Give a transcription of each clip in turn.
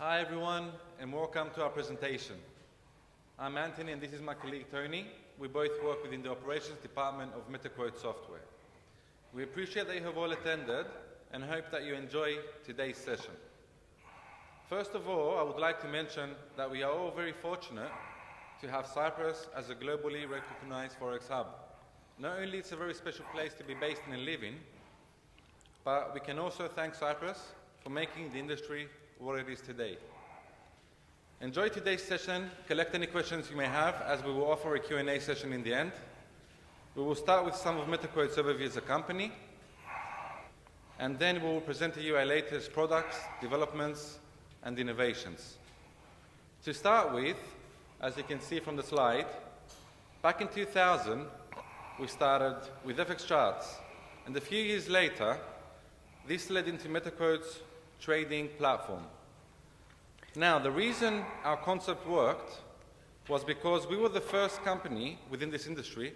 Hi everyone, and welcome to our presentation. I'm Anthony and this is my colleague Tony. We both work within the operations department of MetaQuotes software. We appreciate that you have all attended and hope that you enjoy today's session. First of all, I would like to mention that we are all very fortunate to have Cyprus as a globally recognized Forex hub. Not only it's a very special place to be based in and live in, but we can also thank Cyprus for making the industry what it is today. Enjoy today's session, collect any questions you may have, as we will offer a Q&A session in the end. We will start with some of MetaQuotes' overview as a company, and then we will present to you our latest products, developments, and innovations. To start with, as you can see from the slide, back in 2000, we started with FX charts, and a few years later, this led into MetaQuotes' trading platform. Now, the reason our concept worked was because we were the first company within this industry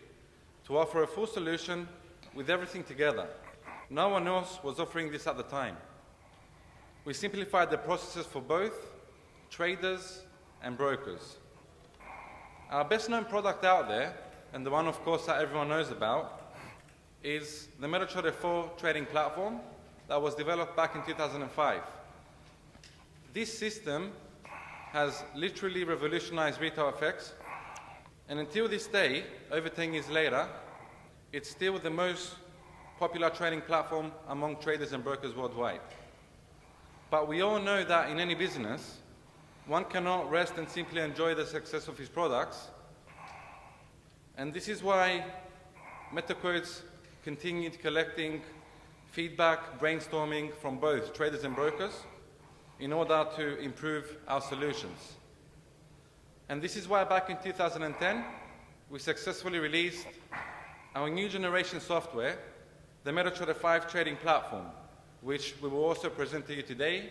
to offer a full solution with everything together. No one else was offering this at the time. We simplified the processes for both traders and brokers. Our best known product out there, and the one of course that everyone knows about, is the MetaTrader 4 trading platform that was developed back in 2005. This system has literally revolutionized retail FX, and until this day, over 10 years later, it's still the most popular trading platform among traders and brokers worldwide. But we all know that in any business, one cannot rest and simply enjoy the success of his products, and this is why MetaQuotes continued collecting feedback, brainstorming from both traders and brokers in order to improve our solutions. And this is why back in 2010, we successfully released our new generation software, the MetaTrader 5 trading platform, which we will also present to you today,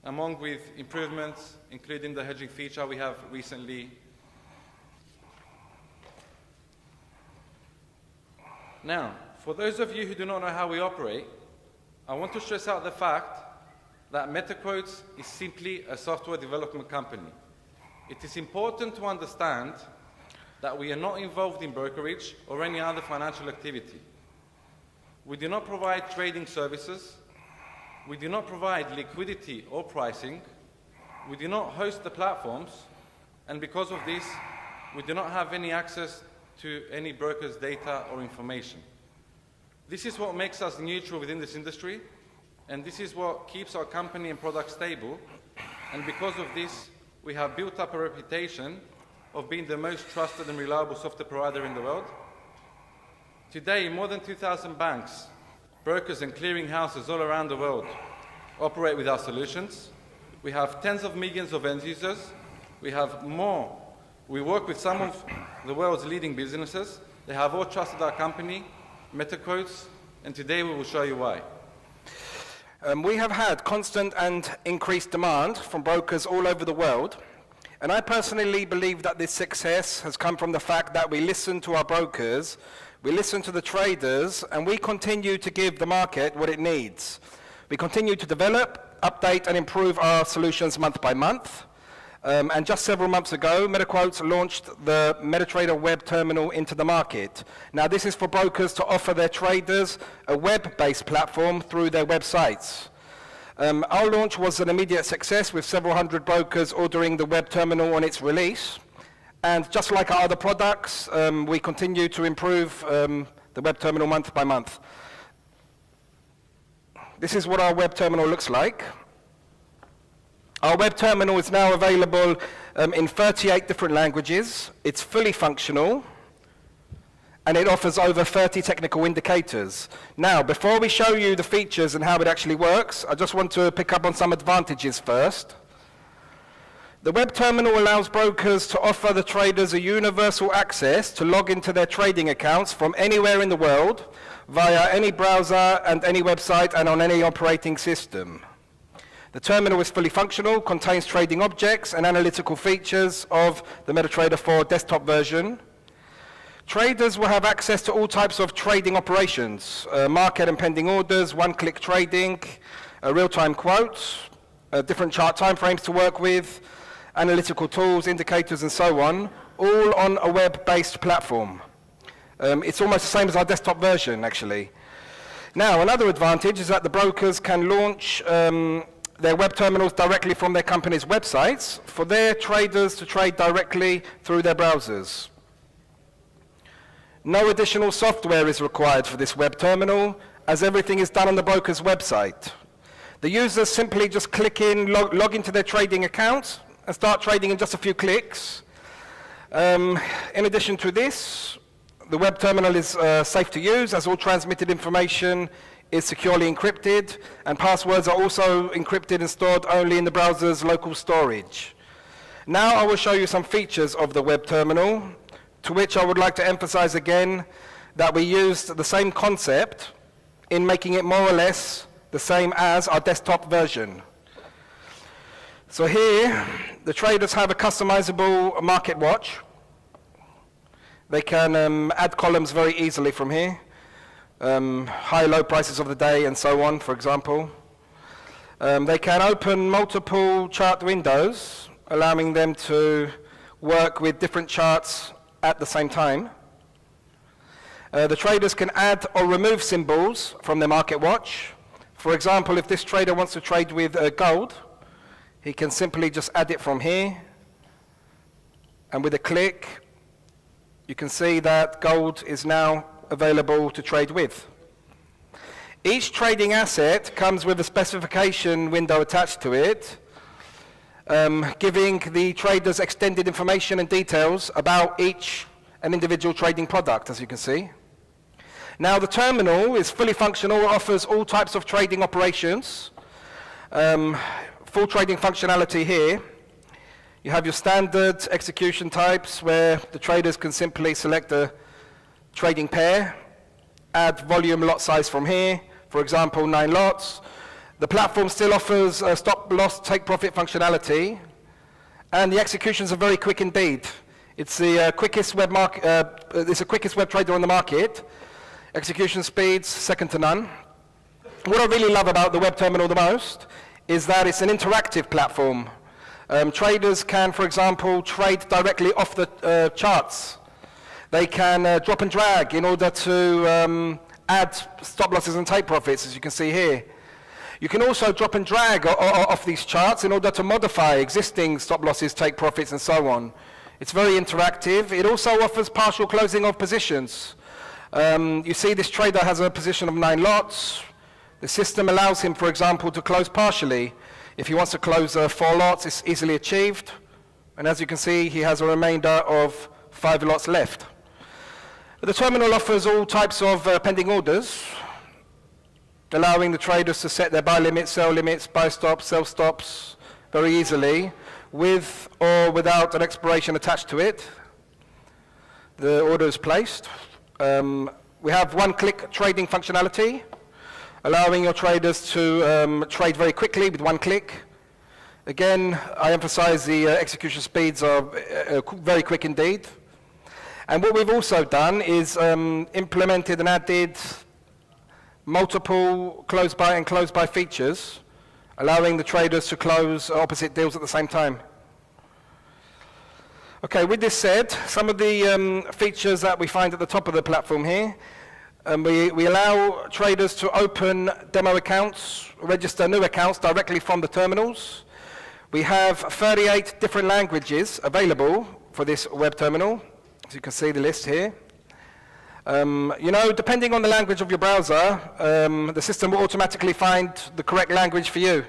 along with improvements, including the hedging feature we have recently. Now, for those of you who do not know how we operate, I want to stress out the fact that MetaQuotes is simply a software development company. It is important to understand that we are not involved in brokerage or any other financial activity. We do not provide trading services. We do not provide liquidity or pricing. We do not host the platforms, and because of this, we do not have any access to any broker's data or information. This is what makes us neutral within this industry, and this is what keeps our company and product stable, and because of this, we have built up a reputation of being the most trusted and reliable software provider in the world. Today, more than 2,000 banks, brokers and clearing houses all around the world operate with our solutions. We have tens of millions of end users. We have more. We work with some of the world's leading businesses. They have all trusted our company, MetaQuotes, and today we will show you why. We have had constant and increased demand from brokers all over the world, and I personally believe that this success has come from the fact that we listen to our brokers, we listen to the traders, and we continue to give the market what it needs. We continue to develop, update, and improve our solutions month by month. And just several months ago, MetaQuotes launched the MetaTrader web terminal into the market. Now, this is for brokers to offer their traders a web-based platform through their websites. Our launch was an immediate success, with several hundred brokers ordering the web terminal on its release. And just like our other products, we continue to improve the web terminal month by month. This is what our web terminal looks like. Our web terminal is now available in 38 different languages. It's fully functional, and it offers over 30 technical indicators. Now, before we show you the features and how it actually works, I just want to pick up on some advantages first. The web terminal allows brokers to offer the traders a universal access to log into their trading accounts from anywhere in the world via any browser and any website and on any operating system. The terminal is fully functional, contains trading objects and analytical features of the MetaTrader 4 desktop version. Traders will have access to all types of trading operations, market and pending orders, one-click trading, real-time quotes, different chart timeframes to work with, analytical tools, indicators, and so on, all on a web-based platform. It's almost the same as our desktop version, actually. Now, another advantage is that the brokers can launch their web terminals directly from their company's websites for their traders to trade directly through their browsers. No additional software is required for this web terminal, as everything is done on the broker's website. The users simply just click in, log into their trading account, and start trading in just a few clicks. In addition to this, the web terminal is safe to use, as all transmitted information is securely encrypted, and passwords are also encrypted and stored only in the browser's local storage. Now I will show you some features of the web terminal, to which I would like to emphasize again that we used the same concept in making it more or less the same as our desktop version. So here, the traders have a customizable market watch. They can add columns very easily from here. High, low prices of the day and so on, for example. They can open multiple chart windows, allowing them to work with different charts at the same time. The traders can add or remove symbols from their market watch. For example, if this trader wants to trade with gold, he can simply just add it from here. And with a click, you can see that gold is now available to trade with. Each trading asset comes with a specification window attached to it, giving the traders extended information and details about each and individual trading product, as you can see. Now the terminal is fully functional, offers all types of trading operations, full trading functionality here. You have your standard execution types where the traders can simply select a trading pair, add volume lot size from here, for example 9 lots. The platform still offers stop loss take profit functionality, and the executions are very quick indeed. It's the quickest web trader on the market. Execution speeds second to none. What I really love about the web terminal the most is that it's an interactive platform. Traders can, for example, trade directly off the charts. They can drop and drag in order to add stop losses and take profits, as you can see here. You can also drop and drag off these charts in order to modify existing stop losses, take profits, and so on. It's very interactive. It also offers partial closing of positions. You see this trader has a position of 9 lots. The system allows him, for example, to close partially. If he wants to close 4 lots, it's easily achieved. And as you can see, he has a remainder of 5 lots left. The terminal offers all types of pending orders, allowing the traders to set their buy limits, sell limits, buy stops, sell stops very easily, with or without an expiration attached to it. The order is placed. We have one-click trading functionality, allowing your traders to trade very quickly with one click. Again, I emphasize the execution speeds are very quick indeed. And what we've also done is implemented and added multiple close by and close by features, allowing the traders to close opposite deals at the same time. Okay, with this said, some of the features that we find at the top of the platform here, we allow traders to open demo accounts, register new accounts directly from the terminals. We have 38 different languages available for this web terminal. As you can see the list here. Depending on the language of your browser, the system will automatically find the correct language for you.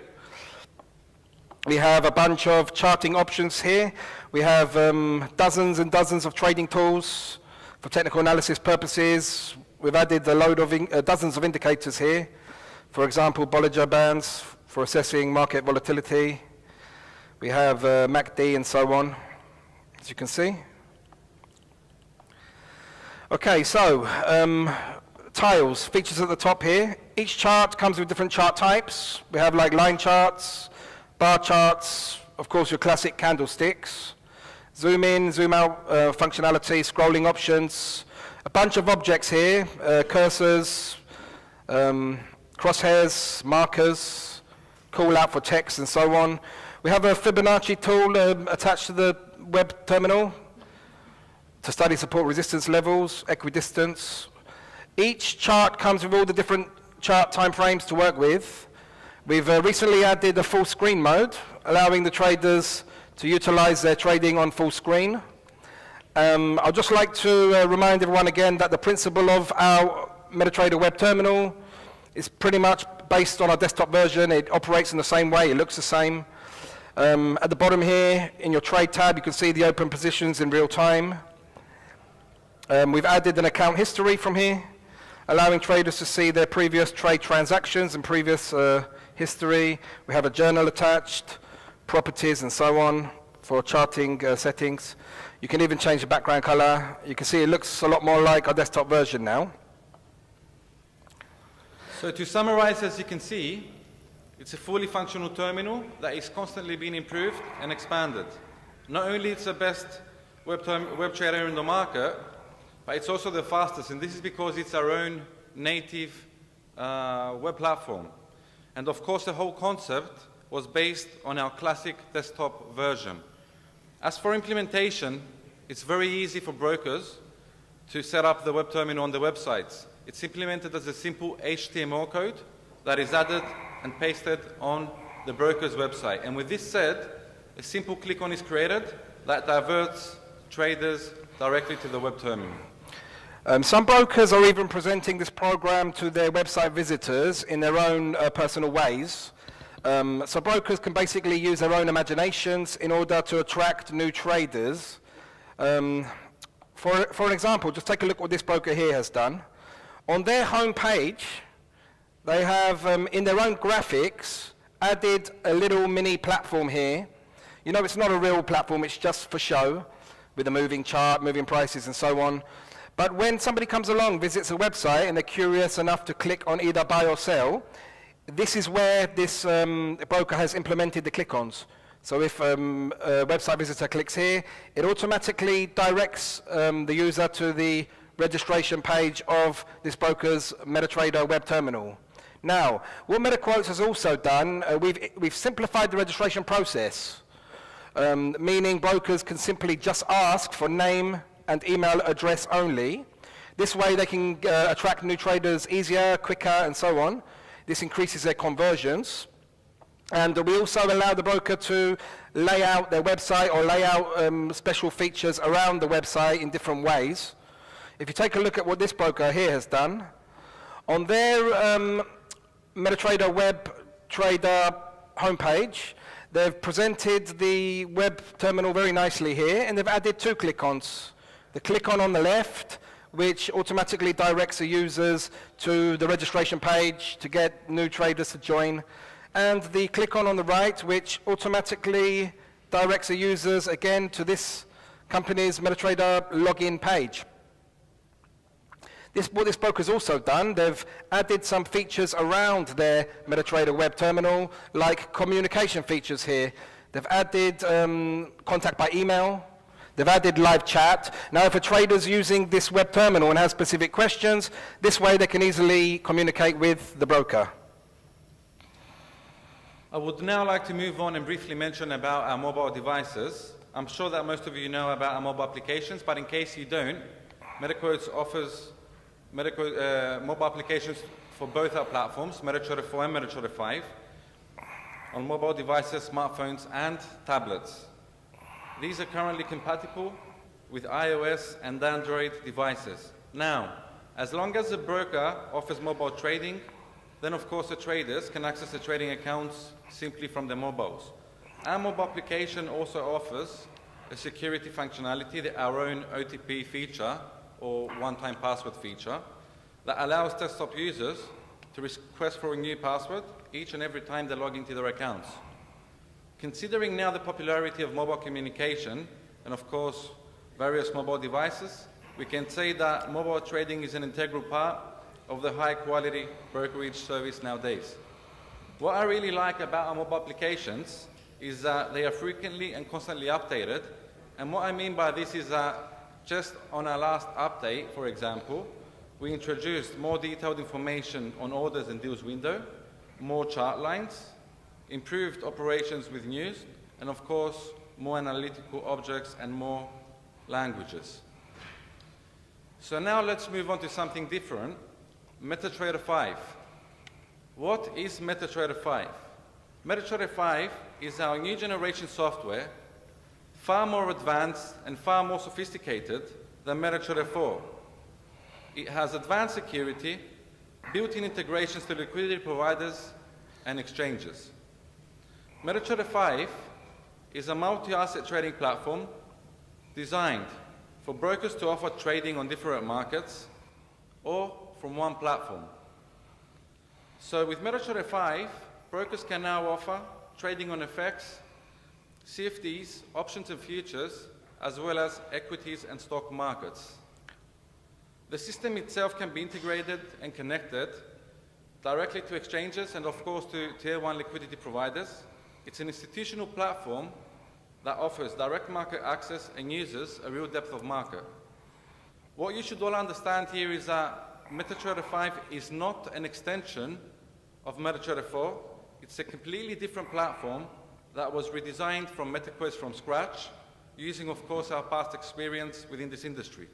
We have a bunch of charting options here. We have dozens and dozens of trading tools for technical analysis purposes. We've added a load of dozens of indicators here. For example, Bollinger Bands for assessing market volatility. We have MACD and so on, as you can see. Okay, so tiles, features at the top here. Each chart comes with different chart types. We have like line charts, bar charts, of course your classic candlesticks, zoom in, zoom out functionality, scrolling options, a bunch of objects here, cursors, crosshairs, markers, call out for text and so on. We have a Fibonacci tool attached to the web terminal to study support resistance levels, equidistance. Each chart comes with all the different chart timeframes to work with. We've recently added a full screen mode, allowing the traders to utilize their trading on full screen. I'd just like to remind everyone again that the principle of our MetaTrader web terminal is pretty much based on our desktop version. It operates in the same way, it looks the same. At the bottom here, in your trade tab, you can see the open positions in real time. We've added an account history from here, allowing traders to see their previous trade transactions and previous history. We have a journal attached, properties and so on for charting settings. You can even change the background color. You can see it looks a lot more like our desktop version now. So to summarize, as you can see, it's a fully functional terminal that is constantly being improved and expanded. Not only it's the best web trader in the market, but it's also the fastest, and this is because it's our own native web platform. And of course, the whole concept was based on our classic desktop version. As for implementation, it's very easy for brokers to set up the web terminal on the websites. It's implemented as a simple HTML code that is added and pasted on the broker's website. And with this said, a simple click-on is created that diverts traders directly to the web terminal. Some brokers are even presenting this program to their website visitors in their own personal ways. So brokers can basically use their own imaginations in order to attract new traders. For an example, just take a look what this broker here has done. On their home page, they have, in their own graphics, added a little mini platform here. You know, it's not a real platform, it's just for show, with a moving chart, moving prices and so on. But when somebody comes along, visits a website, and they're curious enough to click on either buy or sell, this is where this broker has implemented the click-ons. So if a website visitor clicks here, it automatically directs the user to the registration page of this broker's MetaTrader web terminal. Now, what MetaQuotes has also done, we've simplified the registration process, meaning brokers can simply just ask for name and email address only. This way they can attract new traders easier, quicker, and so on. This increases their conversions. And we also allow the broker to lay out their website or lay out special features around the website in different ways. If you take a look at what this broker here has done, on their MetaTrader web trader homepage, they've presented the web terminal very nicely here, and they've added two click-ons. The click-on on the left, which automatically directs the users to the registration page to get new traders to join, and the click-on on the right, which automatically directs the users again to this company's MetaTrader login page. What this broker's also done, they've added some features around their MetaTrader web terminal, like communication features here. They've added contact by email. They've added live chat. Now, if a trader's using this web terminal and has specific questions, this way they can easily communicate with the broker. I would now like to move on and briefly mention about our mobile devices. I'm sure that most of you know about our mobile applications, but in case you don't, MetaQuotes offers mobile applications for both our platforms, MetaTrader 4 and MetaTrader 5, on mobile devices, smartphones, and tablets. These are currently compatible with iOS and Android devices. Now, as long as the broker offers mobile trading, then of course the traders can access the trading accounts simply from their mobiles. Our mobile application also offers a security functionality, our own OTP feature, or one-time password feature, that allows desktop users to request for a new password each and every time they log into their accounts. Considering now the popularity of mobile communication, and of course various mobile devices, we can say that mobile trading is an integral part of the high-quality brokerage service nowadays. What I really like about our mobile applications is that they are frequently and constantly updated, and what I mean by this is that just on our last update, for example, we introduced more detailed information on orders and deals window, more chart lines, improved operations with news, and of course, more analytical objects and more languages. So now let's move on to something different, MetaTrader 5. What is MetaTrader 5? MetaTrader 5 is our new generation software, far more advanced and far more sophisticated than MetaTrader 4. It has advanced security, built-in integrations to liquidity providers and exchanges. MetaTrader 5 is a multi-asset trading platform designed for brokers to offer trading on different markets or from one platform. So with MetaTrader 5, brokers can now offer trading on FX, CFDs, options and futures, as well as equities and stock markets. The system itself can be integrated and connected directly to exchanges and of course to tier 1 liquidity providers. It's an institutional platform that offers direct market access and users a real depth of market. What you should all understand here is that MetaTrader 5 is not an extension of MetaTrader 4. It's a completely different platform that was redesigned from MetaQuotes from scratch, using of course our past experience within this industry.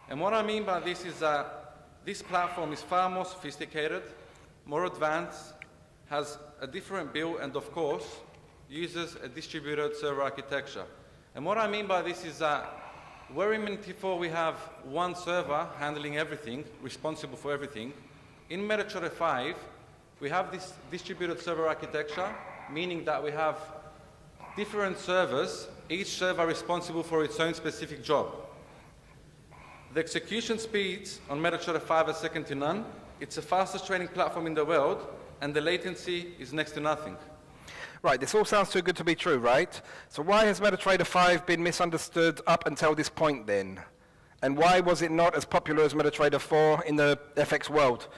And what I mean by this is that this platform is far more sophisticated, more advanced, has a different build, and of course, uses a distributed server architecture. And what I mean by this is that where in MetaTrader we have one server handling everything, responsible for everything, in MetaTrader 5, we have this distributed server architecture, meaning that we have different servers, each server responsible for its own specific job. The execution speeds on MetaTrader 5 are second to none. It's the fastest trading platform in the world, and the latency is next to nothing. Right, this all sounds too good to be true, right? So why has MetaTrader 5 been misunderstood up until this point then? And why was it not as popular as MetaTrader 4 in the FX world?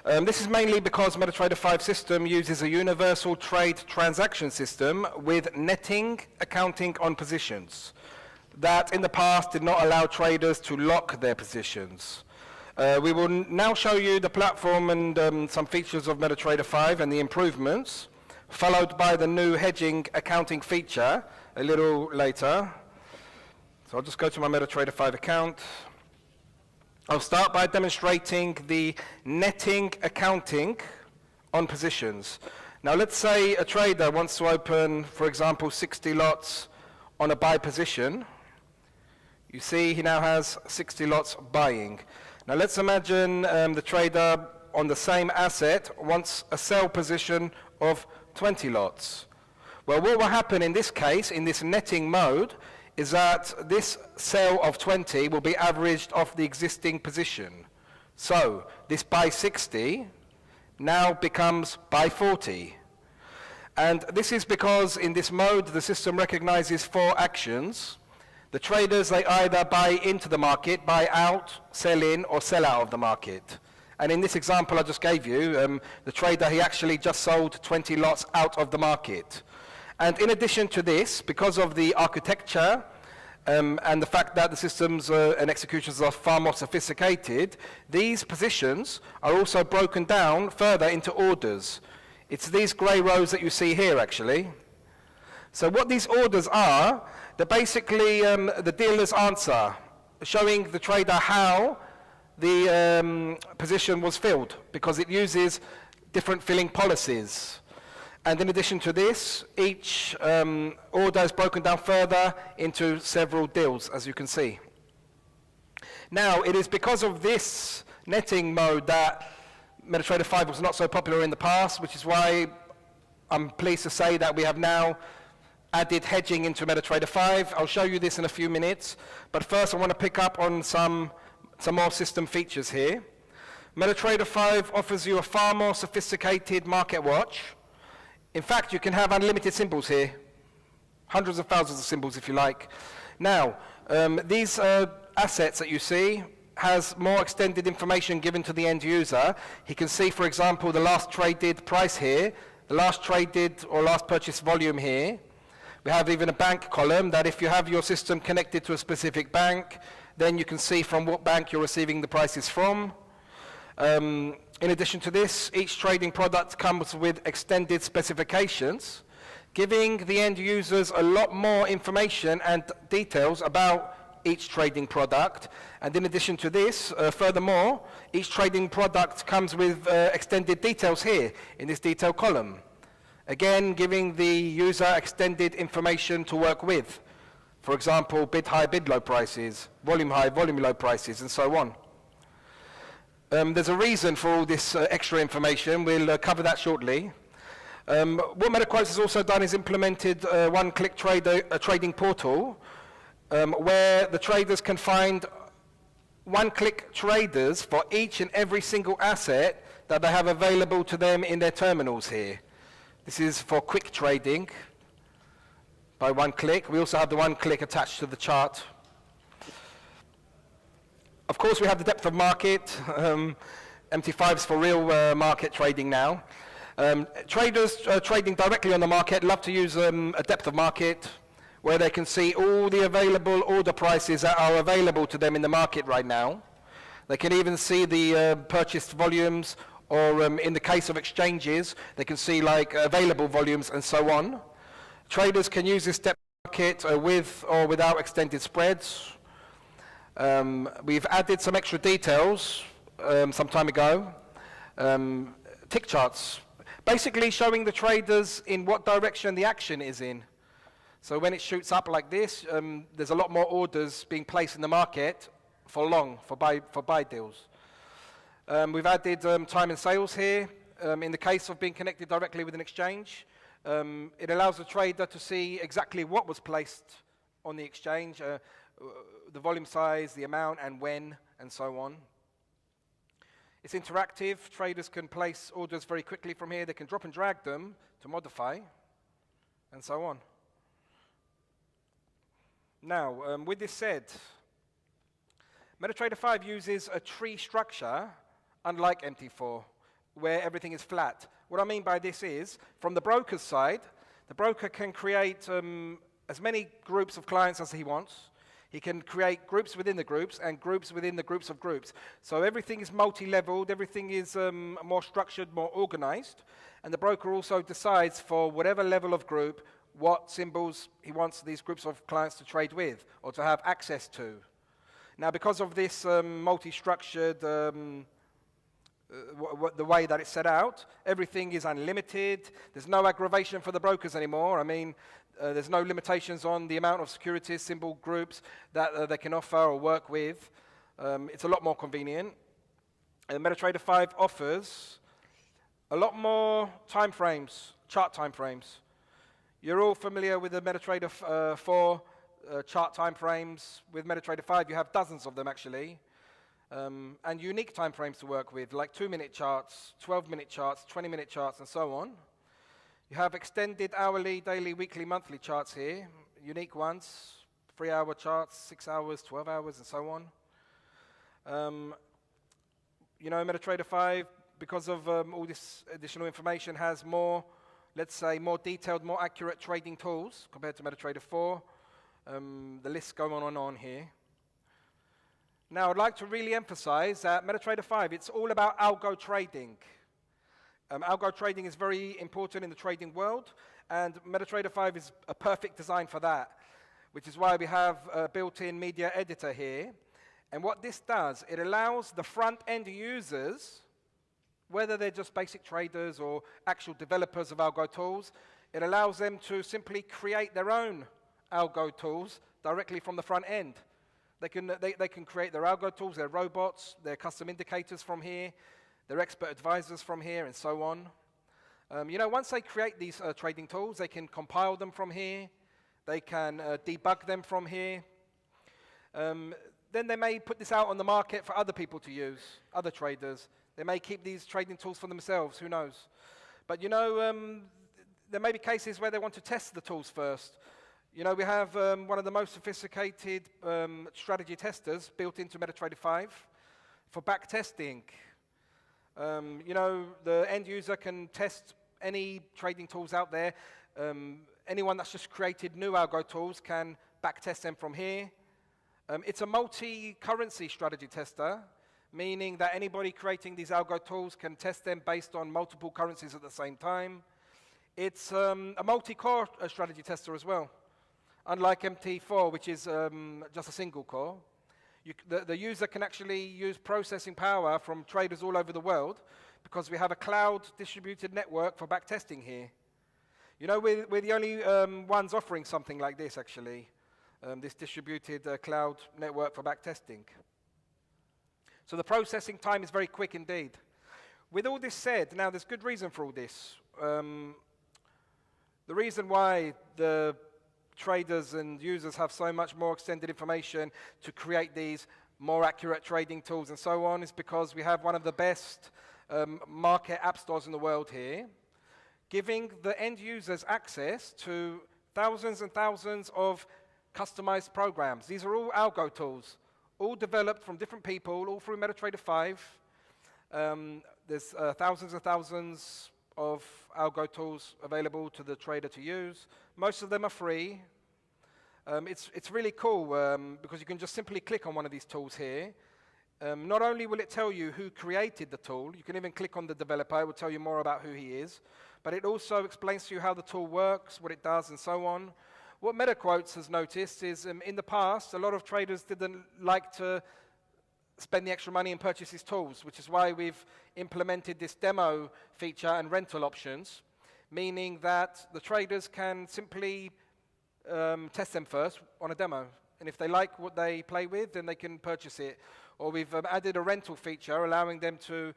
This is mainly because MetaTrader 5 system uses a universal trade transaction system with netting accounting on positions that in the past did not allow traders to lock their positions. We will now show you the platform and some features of MetaTrader 5 and the improvements, followed by the new hedging accounting feature a little later. So I'll just go to my MetaTrader 5 account. I'll start by demonstrating the netting accounting on positions. Now let's say a trader wants to open, for example, 60 lots on a buy position. You see he now has 60 lots buying. Now let's imagine the trader on the same asset wants a sell position of 20 lots. Well, what will happen in this case, in this netting mode, is that this sell of 20 will be averaged off the existing position. So this buy 60 now becomes buy 40. And this is because in this mode the system recognizes 4 actions. The traders, they either buy into the market, buy out, sell in, or sell out of the market. And in this example I just gave you, the trader, he actually just sold 20 lots out of the market. And in addition to this, because of the architecture and the fact that the systems and executions are far more sophisticated, these positions are also broken down further into orders. It's these grey rows that you see here, actually. So what these orders are, they're basically the dealer's answer, showing the trader how the position was filled, because it uses different filling policies. And in addition to this, each order is broken down further into several deals, as you can see. Now, it is because of this netting mode that MetaTrader 5 was not so popular in the past, which is why I'm pleased to say that we have now added hedging into MetaTrader 5. I'll show you this in a few minutes, but first I want to pick up on some more system features here. MetaTrader 5 offers you a far more sophisticated market watch. In fact, you can have unlimited symbols here, hundreds of thousands of symbols if you like. Now, these assets that you see has more extended information given to the end user. He can see, for example, the last traded price here, the last traded or last purchase volume here. We have even a bank column that if you have your system connected to a specific bank, then you can see from what bank you're receiving the prices from. In addition to this, each trading product comes with extended specifications, giving the end users a lot more information and details about each trading product. And in addition to this, furthermore, each trading product comes with extended details here in this detail column. Again, giving the user extended information to work with. For example, bid high, bid low prices, volume high, volume low prices, and so on. There's a reason for all this extra information. We'll cover that shortly. What MetaQuotes has also done is implemented one-click trading portal where the traders can find one-click traders for each and every single asset that they have available to them in their terminals here. This is for quick trading by one click. We also have the one click attached to the chart. Of course, we have the depth of market. MT5 is for real market trading now. Traders trading directly on the market love to use a depth of market where they can see all the available order prices that are available to them in the market right now. They can even see the purchased volumes, or in the case of exchanges, they can see like available volumes and so on. Traders can use this depth market with or without extended spreads. We've added some extra details some time ago. Tick charts, basically showing the traders in what direction the action is in. So when it shoots up like this, there's a lot more orders being placed in the market for long, for buy deals. We've added time and sales here. In the case of being connected directly with an exchange, it allows the trader to see exactly what was placed on the exchange, the volume size, the amount, and when, and so on. It's interactive. Traders can place orders very quickly from here. They can drop and drag them to modify, and so on. Now, with this said, MetaTrader 5 uses a tree structure, unlike MT4, where everything is flat. What I mean by this is, from the broker's side, the broker can create as many groups of clients as he wants. He can create groups within the groups and groups within the groups of groups. So everything is multi-leveled, everything is more structured, more organized, and the broker also decides for whatever level of group what symbols he wants these groups of clients to trade with or to have access to. Now, because of this multi-structured, the way that it's set out, everything is unlimited. There's no aggravation for the brokers anymore. I mean, there's no limitations on the amount of securities, symbol groups that they can offer or work with. It's a lot more convenient. And MetaTrader 5 offers a lot more time frames, chart time frames. You're all familiar with the MetaTrader 4 chart time frames. With MetaTrader 5, you have dozens of them actually. And unique time frames to work with, like 2-minute charts, 12-minute charts, 20-minute charts, and so on. You have extended hourly, daily, weekly, monthly charts here, unique ones, 3-hour charts, 6 hours, 12 hours, and so on. You know, MetaTrader 5, because of all this additional information, has more, let's say, more detailed, more accurate trading tools compared to MetaTrader 4. The list going on and on here. Now, I'd like to really emphasize that MetaTrader 5, it's all about algo trading. Algo trading is very important in the trading world, and MetaTrader 5 is a perfect design for that, which is why we have a built-in media editor here. And what this does, it allows the front-end users, whether they're just basic traders or actual developers of algo tools, it allows them to simply create their own algo tools directly from the front end. They can create their algo tools, their robots, their custom indicators from here, their expert advisors from here, and so on. You know, once they create these trading tools, they can compile them from here. They can debug them from here. Then they may put this out on the market for other people to use, other traders. They may keep these trading tools for themselves, who knows. But you know, there may be cases where they want to test the tools first. You know, we have one of the most sophisticated strategy testers built into MetaTrader 5 for back testing. You know, the end user can test any trading tools out there. Anyone that's just created new algo tools can back test them from here. It's a multi-currency strategy tester, meaning that anybody creating these algo tools can test them based on multiple currencies at the same time. It's a multi-core strategy tester as well, unlike MT4, which is just a single core. The user can actually use processing power from traders all over the world because we have a cloud distributed network for backtesting here. You know, we're the only ones offering something like this, actually, this distributed cloud network for backtesting. So the processing time is very quick indeed. With all this said, now there's good reason for all this. The reason why the traders and users have so much more extended information to create these more accurate trading tools and so on is because we have one of the best market app stores in the world here, giving the end users access to thousands and thousands of customized programs. These are all algo tools, all developed from different people, all through MetaTrader 5. There's thousands and thousands of algo tools available to the trader to use. Most of them are free. It's really cool because you can just simply click on one of these tools here. Not only will it tell you who created the tool, you can even click on the developer, it will tell you more about who he is, but it also explains to you how the tool works, what it does, and so on. What MetaQuotes has noticed is in the past, a lot of traders didn't like to spend the extra money and purchase these tools, which is why we've implemented this demo feature and rental options, meaning that the traders can simply test them first on a demo. And if they like what they play with, then they can purchase it. Or we've added a rental feature allowing them to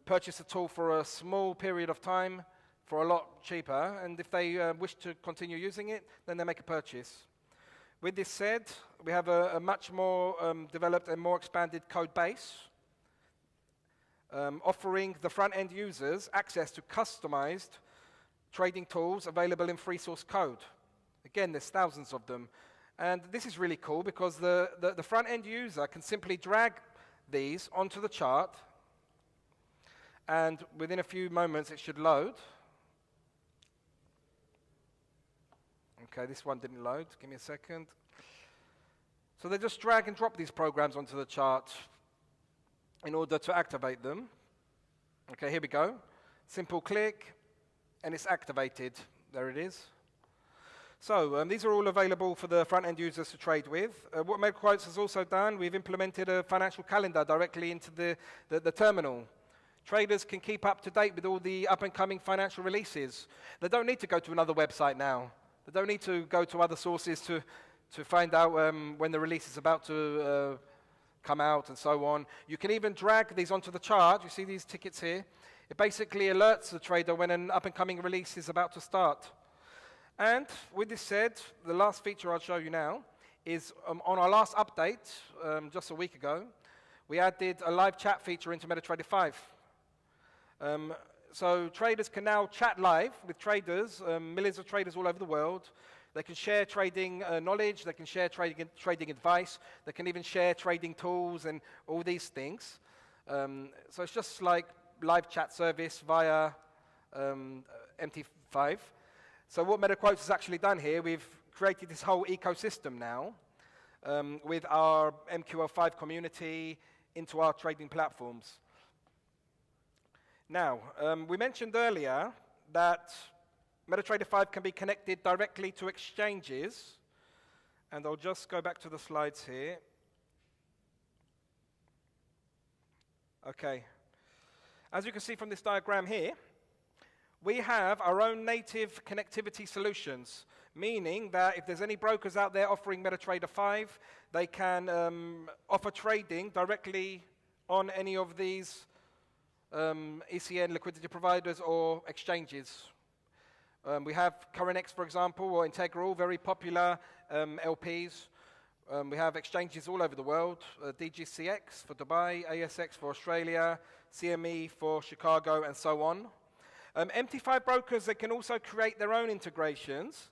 purchase a tool for a small period of time for a lot cheaper. And if they wish to continue using it, then they make a purchase. With this said, we have a much more developed and more expanded code base, offering the front-end users access to customized trading tools available in free source code. Again, there's thousands of them. And this is really cool because the front-end user can simply drag these onto the chart, and within a few moments it should load. Okay, this one didn't load. Give me a second. So they just drag and drop these programs onto the chart in order to activate them. Okay, here we go. Simple click, and it's activated. There it is. So these are all available for the front-end users to trade with. What MetaQuotes has also done, we've implemented a financial calendar directly into the terminal. Traders can keep up to date with all the up-and-coming financial releases. They don't need to go to another website now. They don't need to go to other sources to find out when the release is about to come out and so on. You can even drag these onto the chart. You see these tickets here? It basically alerts the trader when an up-and-coming release is about to start. And with this said, the last feature I'll show you now is on our last update, just a week ago, we added a live chat feature into MetaTrader 5. So traders can now chat live with traders, millions of traders all over the world. They can share trading knowledge, they can share trading advice, they can even share trading tools and all these things. So it's just like live chat service via MT5. So what MetaQuotes has actually done here, we've created this whole ecosystem now with our MQL5 community into our trading platforms. Now, we mentioned earlier that MetaTrader 5 can be connected directly to exchanges, and I'll just go back to the slides here. Okay. As you can see from this diagram here, we have our own native connectivity solutions, meaning that if there's any brokers out there offering MetaTrader 5, they can offer trading directly on any of these ECN liquidity providers or exchanges. We have CurrentX, for example, or Integral, very popular LPs. We have exchanges all over the world, DGCX for Dubai, ASX for Australia, CME for Chicago, and so on. MT5 brokers, they can also create their own integrations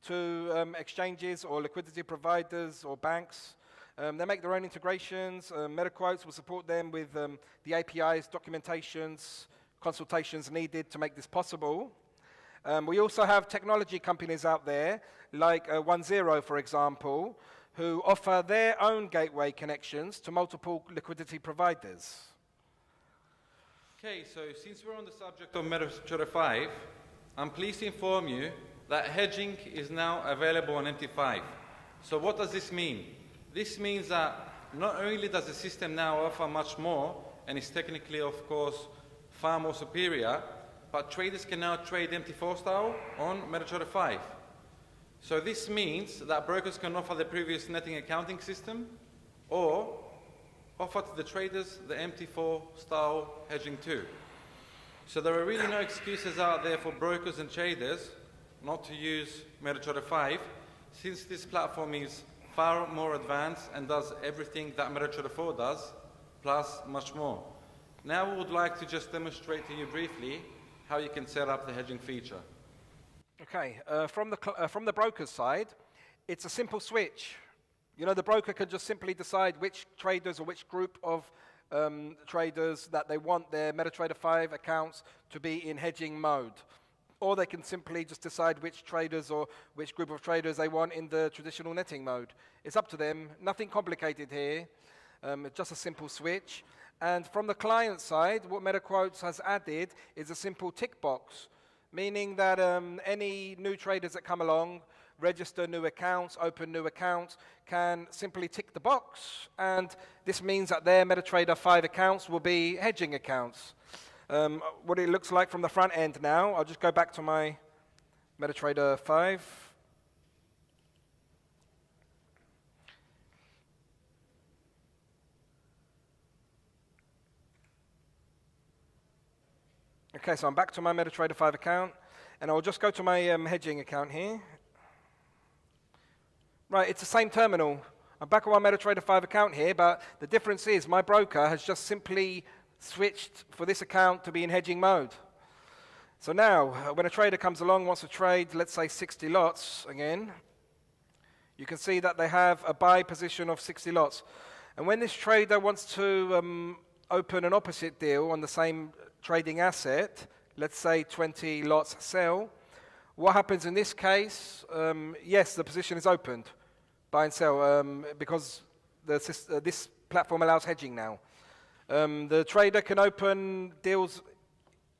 to exchanges or liquidity providers or banks. They make their own integrations. MetaQuotes will support them with the APIs, documentations, consultations needed to make this possible. We also have technology companies out there, like 10, for example, who offer their own gateway connections to multiple liquidity providers. Okay, so since we're on the subject of MetaQuotes 5, I'm pleased to inform you that hedging is now available on MT5. So what does this mean? This means that not only does the system now offer much more, and is technically, of course, far more superior, but traders can now trade MT4 style on MetaQuotes 5. So this means that brokers can offer the previous netting accounting system, or offer to the traders the MT4 style hedging too. So there are really no excuses out there for brokers and traders not to use MetaQuotes 5, since this platform is far more advanced and does everything that MetaQuotes 4 does, plus much more. Now we would like to just demonstrate to you briefly how you can set up the hedging feature. Okay, from the broker's side, it's a simple switch. You know, the broker can just simply decide which traders or which group of traders that they want their MetaTrader 5 accounts to be in hedging mode. Or they can simply just decide which traders or which group of traders they want in the traditional netting mode. It's up to them. Nothing complicated here. Just a simple switch. And from the client side, what MetaQuotes has added is a simple tick box, meaning that any new traders that come along, register new accounts, open new accounts, can simply tick the box, and this means that their MetaTrader 5 accounts will be hedging accounts. What it looks like from the front end now, I'll just go back to my MetaTrader 5. Okay, so I'm back to my MetaTrader 5 account, and I'll just go to my hedging account here. Right, it's the same terminal. I'm back on my MetaTrader 5 account here, but the difference is my broker has just simply switched for this account to be in hedging mode. So now, when a trader comes along, wants to trade, let's say 60 lots again, you can see that they have a buy position of 60 lots. And when this trader wants to open an opposite deal on the same trading asset, let's say 20 lots sell, what happens in this case? Yes, the position is opened, buy and sell, because this platform allows hedging now. The trader can open deals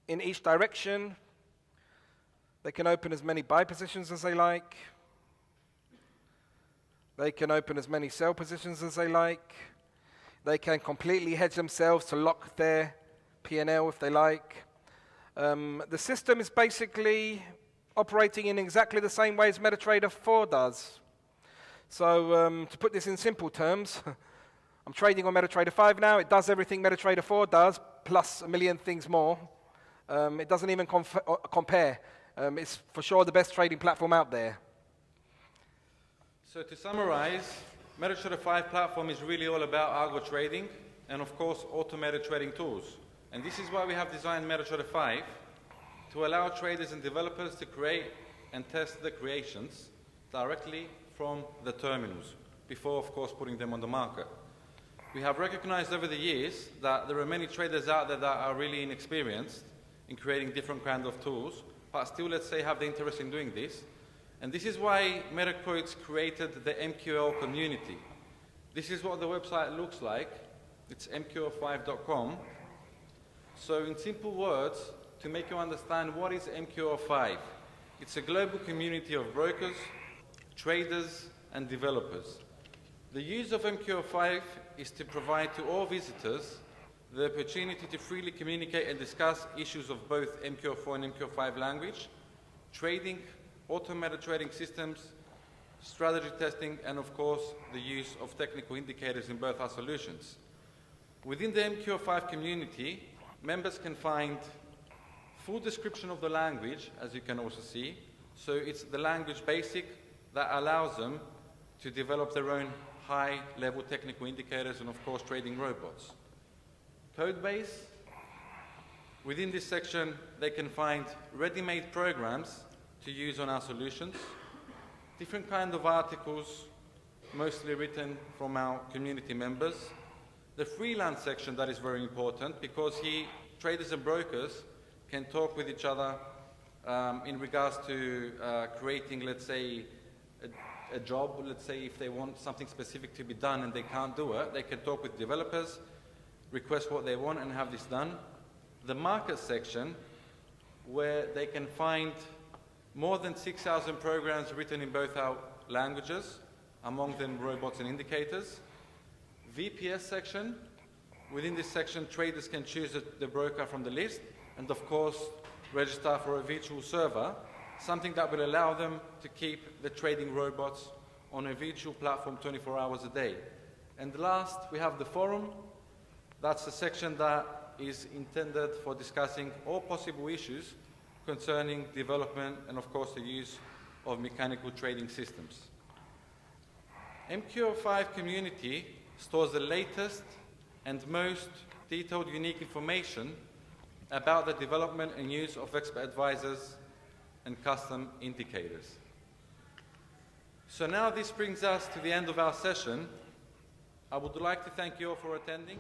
in each direction. They can open as many buy positions as they like. They can open as many sell positions as they like. They can completely hedge themselves to lock their P&L if they like. The system is basically operating in exactly the same way as MetaTrader 4 does. So to put this in simple terms, I'm trading on MetaTrader 5 now. It does everything MetaTrader 4 does, plus a million things more. It doesn't even compare. It's for sure the best trading platform out there. So to summarize, MetaTrader 5 platform is really all about algo trading and of course automated trading tools. And this is why we have designed MetaTrader 5 to allow traders and developers to create and test the creations directly from the terminals before of course putting them on the market. We have recognized over the years that there are many traders out there that are really inexperienced in creating different kinds of tools, but still, let's say, have the interest in doing this. And this is why MetaQuotes created the MQL community. This is what the website looks like. It's mql5.com. So in simple words, to make you understand what is MQL5, it's a global community of brokers, traders, and developers. The use of MQL5 is to provide to all visitors the opportunity to freely communicate and discuss issues of both MQL4 and MQL5 language, trading, automated trading systems, strategy testing, and of course, the use of technical indicators in both our solutions. Within the MQL5 community, members can find full description of the language, as you can also see. So it's the language basic that allows them to develop their own high-level technical indicators and, of course, trading robots. Code base. Within this section, they can find ready-made programs to use on our solutions, different kind of articles, mostly written from our community members. The freelance section, that is very important, because here, traders and brokers can talk with each other in regards to creating, let's say, a job, let's say if they want something specific to be done and they can't do it, they can talk with developers, request what they want and have this done. The market section, where they can find more than 6,000 programs written in both our languages, among them robots and indicators. VPS section, within this section traders can choose the broker from the list and of course register for a virtual server, something that will allow them to keep the trading robots on a virtual platform 24 hours a day. And last, we have the forum. That's a section that is intended for discussing all possible issues concerning development and of course the use of mechanical trading systems. MQ05 community stores the latest and most detailed unique information about the development and use of expert advisors and custom indicators. So now this brings us to the end of our session. I would like to thank you all for attending.